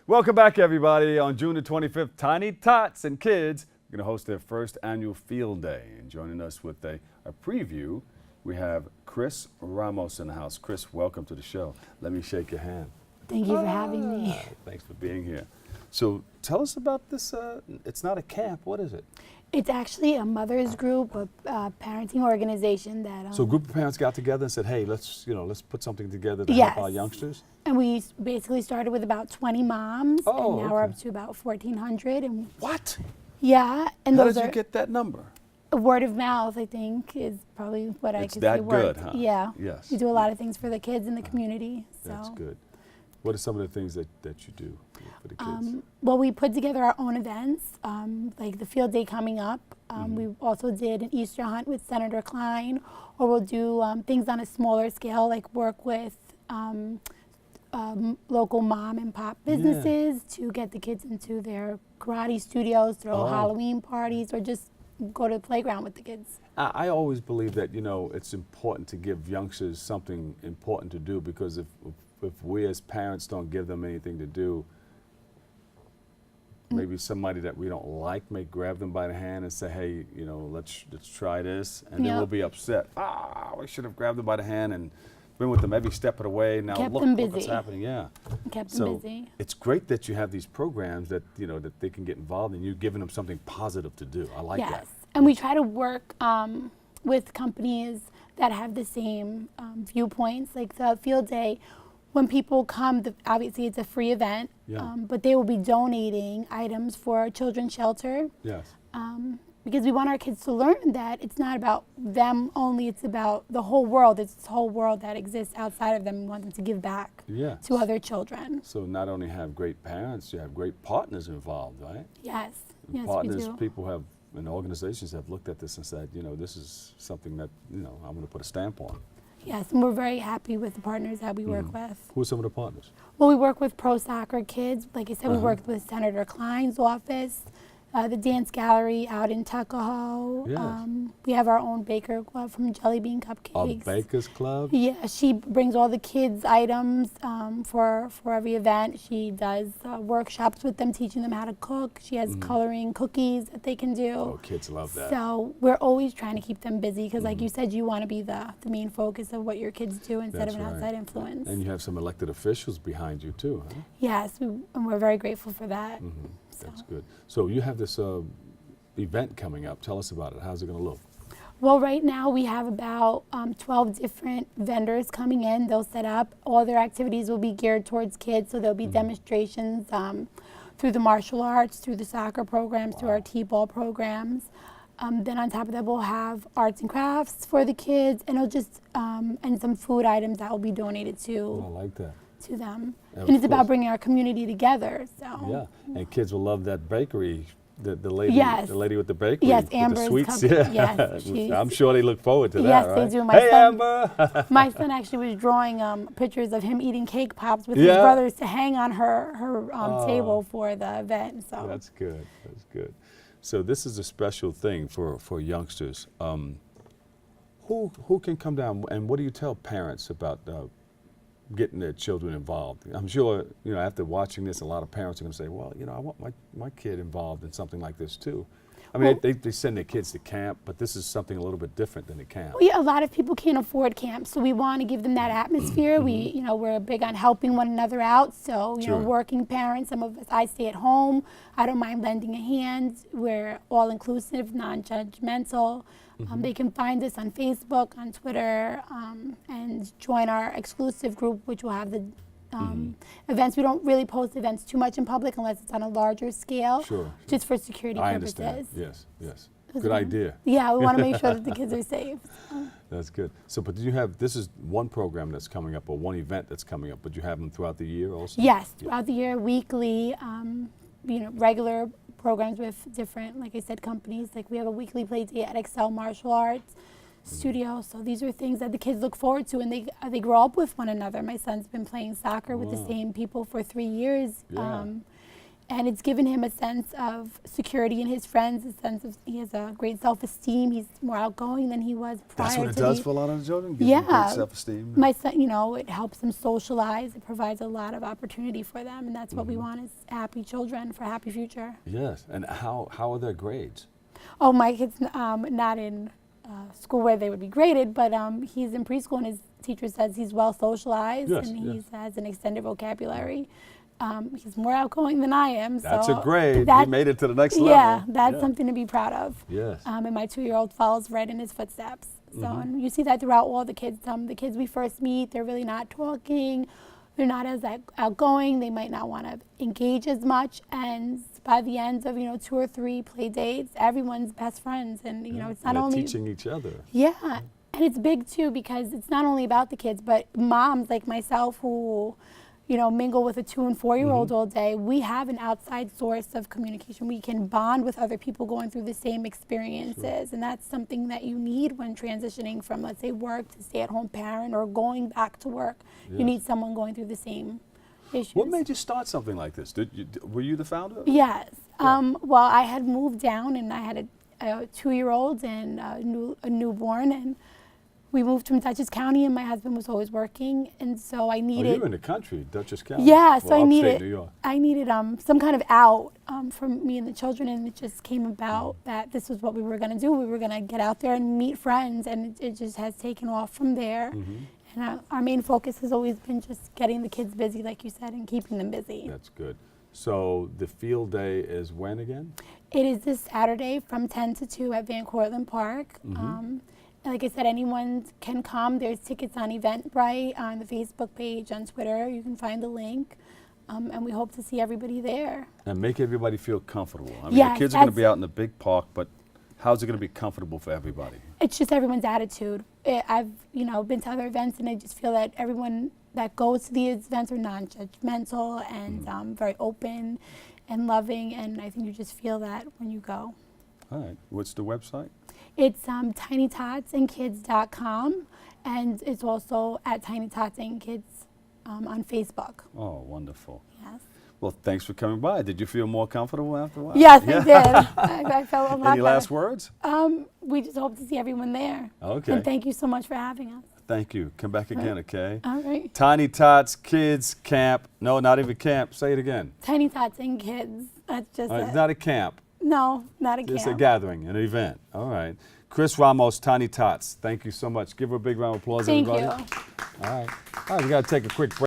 Welcome back, everybody. On June the 25th, Tiny Tots and kids are going to host their first annual field day. And joining us with a preview, we have Krys Ramos in the house. Krys, welcome to the show. Let me shake your hand. Thank you for having me. Thanks for being here. So tell us about this. It's not a camp. What is it? It's actually a mother's group, a parenting organization that. So a group of parents got together and said, "Hey, let's put something together to Yes. help our youngsters." And we basically started with about 20 moms, Oh, and now we're up to about 1,400. And what? yeah, and How those did are you get that number? word of mouth. I think is probably what I It's could that say. Worked. good, huh? Yeah. Yes. We do a lot of things for the kids in the community. So. That's good. What are some of the things that you do for the kids? Well, we put together our own events, like the field day coming up. We also did an Easter hunt with Senator Klein, or we'll do things on a smaller scale, like work with local mom and pop businesses to get the kids into their karate studios, throw Halloween parties, or just go to the playground with the kids. I always believe that, it's important to give youngsters something important to do, because if we as parents don't give them anything to do, maybe somebody that we don't like may grab them by the hand and say, "Hey, let's try this," and then we'll be upset. We should have grabbed them by the hand and been with them every step of the way. Now Kept look them what's busy. happening. Yeah. Kept them So busy. it's great that you have these programs that that they can get involved in. You're giving them something positive to do. I like that. Yes, and we try to work with companies that have the same viewpoints. Like the field day, when people come, obviously it's a free event, but they will be donating items for children's shelter. Yes. Because we want our kids to learn that it's not about them only, it's about the whole world. It's this whole world that exists outside of them. We want them to give back to other children. So not only have great parents, you have great partners involved, right? Yes, And yes, partners, we do. people have, and organizations have looked at this and said, this is something that, I'm going to put a stamp on. Yes, and we're very happy with the partners that we work with. Who are some of the partners? Well, we work with Pro Soccer Kids. Like I said, we worked with Senator Klein's office, the dance gallery out in Tuckahoe. Yes. We have our own baker club from Jelly Bean Cupcakes. A Baker's Club? Yeah, she brings all the kids' items for every event. She does workshops with them, teaching them how to cook. She has coloring cookies that they can do. Oh, kids love that. So we're always trying to keep them busy because, like you said, you want to be the main focus of what your kids do instead of an outside influence. And you have some elected officials behind you too, huh? Yes, and we're very grateful for that. That's good. So you have this event coming up. Tell us about it. How's it going to look? Well, right now we have about 12 different vendors coming in. They'll set up. All their activities will be geared towards kids, so there'll be demonstrations through the martial arts, through the soccer programs, through our T-ball programs. Then on top of that, we'll have arts and crafts for the kids, and it'll just and some food items that will be donated to. I like that. To them, And and it's of about course. bringing our community together. So Yeah, and kids will love that bakery. The lady, Yes. the lady with the bakery, Yes, with Amber's the sweets. company. Yeah, Yes, she's- I'm sure they look forward to Yes, that, they right? do. My Hey, son- Amber. my son actually was drawing pictures of him eating cake pops with his Yeah? brothers to hang on her table for the event. So That's good. That's good. So this is a special thing for youngsters. Who can come down, and what do you tell parents about getting their children involved? I'm sure, after watching this, a lot of parents are going to say, well, I want my kid involved in something like this too. I mean, they send their kids to camp, but this is something a little bit different than the camp. a lot of people can't afford camp, so we want to give them that atmosphere. We're big on helping one another out. So Sure. working parents, some of us, I stay at home. I don't mind lending a hand. We're all inclusive, non-judgmental. They can find us on Facebook, on Twitter, and join our exclusive group, which will have the events. We don't really post events too much in public unless it's on a larger scale, Sure. just for security I purposes. understand. Yes, yes. Good idea. Yeah, we want to make sure that the kids are safe. That's good. So, but this is one program that's coming up, or one event that's coming up, but you have them throughout the year also? Yes, throughout the year, weekly, regular programs with different, like I said, companies. Like we have a weekly play day at Excel Martial Arts Studio. So these are things that the kids look forward to, and they grow up with one another. My son's been playing soccer with the same people for 3 years. Yeah. And it's given him a sense of security in his friends, a sense of he has a great self-esteem. He's more outgoing than he was prior That's what it to does the, for a lot of the children? Gives them Yeah. great self-esteem? My son, you know, it helps them socialize. It provides a lot of opportunity for them, and that's what we want is happy children for a happy future. Yes. And how are their grades? Oh, my kid's not in school where they would be graded, but he's in preschool, and his teacher says he's well socialized, Yes, and yes. he has an extended vocabulary. He's more outgoing than I am. That's so a grade. that- He made it to the next level. Yeah, that's something to be proud of. Yes. And my 2-year-old follows right in his footsteps. So and you see that throughout all the kids. The kids we first meet, they're really not talking. They're not as outgoing. They might not want to engage as much. And by the end of 2 or 3 play dates, everyone's best friends. And it's not They're only teaching each other. Yeah, and it's big too because it's not only about the kids, but moms like myself who, mingle with a 2- and 4-year-old all day. We have an outside source of communication. We can bond with other people going through the same experiences, and that's something that you need when transitioning from, let's say, work to stay-at-home parent or going back to work. Yes. You need someone going through the same issues. What made you start something like this? Were you the founder? Yes. Yeah. Well, I had moved down, and I had a 2-year-old and a newborn, and we moved from Dutchess County, and my husband was always working, and so I Oh, needed. you're in the country, Dutchess County. Yeah, so well, I upstate New York. needed some kind of out for me and the children, and it just came about that this was what we were going to do. We were going to get out there and meet friends, and it just has taken off from there. And our main focus has always been just getting the kids busy, like you said, and keeping them busy. That's good. So the field day is when again? It is this Saturday from 10 to 2 at Van Cortlandt Park. Like I said, anyone can come. There's tickets on Eventbrite, on the Facebook page, on Twitter. You can find the link. And we hope to see everybody there. And make everybody feel comfortable. I mean, Yes, the kids are going to that's- be out in the big park, but how's it going to be comfortable for everybody? It's just everyone's attitude. I've been to other events, and I just feel that everyone that goes to these events are non-judgmental and very open and loving, and I think you just feel that when you go. All right. What's the website? It's tinytotsandkids.com, and it's also at Tiny Tots and Kids on Facebook. Oh, wonderful. Yes. Well, thanks for coming by. Did you feel more comfortable after a while? Yes, I did. I felt a lot Any last better. words? We just hope to see everyone there. Okay. And thank you so much for having us. Thank you. Come back again, okay? All right. Tiny Tots Kids Camp. No, not even camp. Say it again. Tiny Tots and Kids. That's just It's it. not a camp. No, not a It's a camp. gathering, an event. All right. Krys Ramos, Tiny Tots. Thank you so much. Give her a big round of applause, Thank everybody. you. All right. All right, we got to take a quick break.